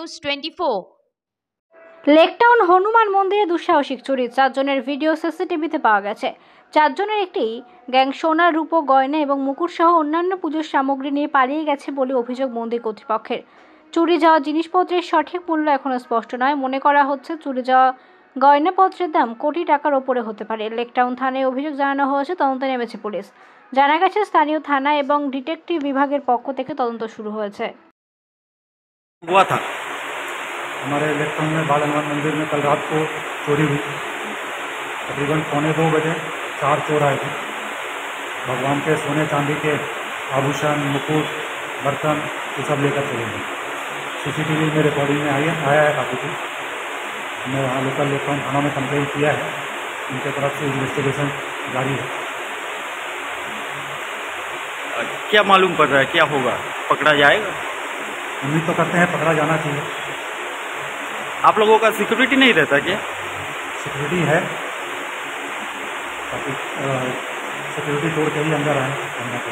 News 24। Lake Town Hanuman মন্দিরে দুঃসাহসিক চুরি, 4 জনের ভিডিও সিসিটিভিতে পাওয়া গেছে। 4 জনের একটি গ্যাং সোনা, রূপো, গয়না এবং মুকুট সহ অন্যান্য পুজোর সামগ্রী নিয়ে পালিয়ে গেছে বলে অভিযোগ মন্দির কর্তৃপক্ষের। চুরি যাওয়া জিনিসপত্রের সঠিক মূল্য এখনো স্পষ্ট নয়। মনে করা হচ্ছে চুরি যাওয়া গয়নাপত্রের দাম কোটি টাকার ওপরে হতে পারে। লেকটাউন থানায় অভিযোগ জানানো হয়েছে, তদন্তে নেমেছে পুলিশ। জানা গেছে স্থানীয় থানা এবং ডিটেকটিভ বিভাগের পক্ষ থেকে তদন্ত শুরু হয়েছে। हुआ था हमारे लेकटाउन में बाल हनुमान मंदिर में कल रात को चोरी हुई। तकरीबन 1:45 बजे 4 चोर आए थे। भगवान के सोने चांदी के आभूषण, मुकुट, बर्तन ये सब लेकर चले गए। सीसीटीवी में रिकॉर्डिंग में आया है काफ़ी कुछ। हमने वहाँ लोकल लेकटाउन थाना में कंप्लेन किया है, उनके तरफ से इन्वेस्टिगेशन जारी है। क्या मालूम पड़ रहा है, क्या होगा, पकड़ा जाएगा? उम्मीद तो करते हैं पकड़ा जाना चाहिए। आप लोगों का सिक्योरिटी नहीं रहता क्या? सिक्योरिटी है, काफ़ी सिक्योरिटी तोड़ के ही अंदर आए हमने को।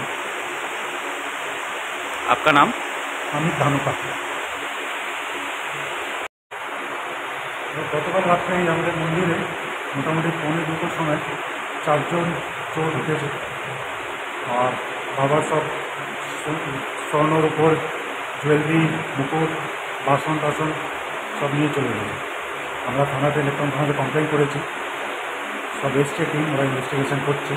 आपका नाम? अमित धानुका। গতকাল রাত্রে আমাদের মন্দিরে মোটামুটি 1:45 সময় 4 জন চোর ঢুকেছে আর বাবার সব স্বর্ণর উপর জুয়েলারি, মুকুট, বাসন টাসন সব নিয়ে চলে গেছে। আমরা থানাতে লেকটাউন থানাতে কমপ্লেন করেছি, সব এসছে টিম, ওরা ইনভেস্টিগেশন করছে।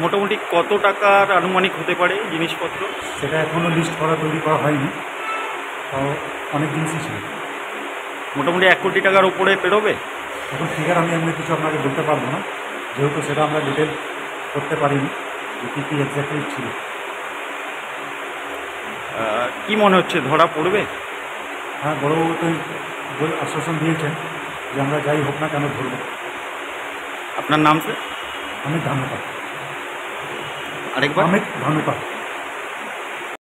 মোটামুটি কত টাকার আনুমানিক হতে পারে জিনিসপত্র? সেটা এখনও লিস্ট তৈরি করা হয়নি, তাও অনেক জিনিসই ছিল। মোটামুটি 1 কোটি টাকার উপরে পেরোবে। এখন ফিগার আমি এমনি কিছু আপনাকে বলতে পারবো না, যেহেতু সেটা আমরা ডিটেল করতে পারিনি যে কী কী এক্স্যাক্টলি ছিল। কি মনে হচ্ছে ধরা পড়বে? হ্যাঁ, বড়বাবু তো আশ্বাসন দিয়েছেন যে আমরা যাই হোক না কেন ধরব। আপনার নাম স্যার? অমিত ধানুকা। আরেকবার? অমিত ধানুকা।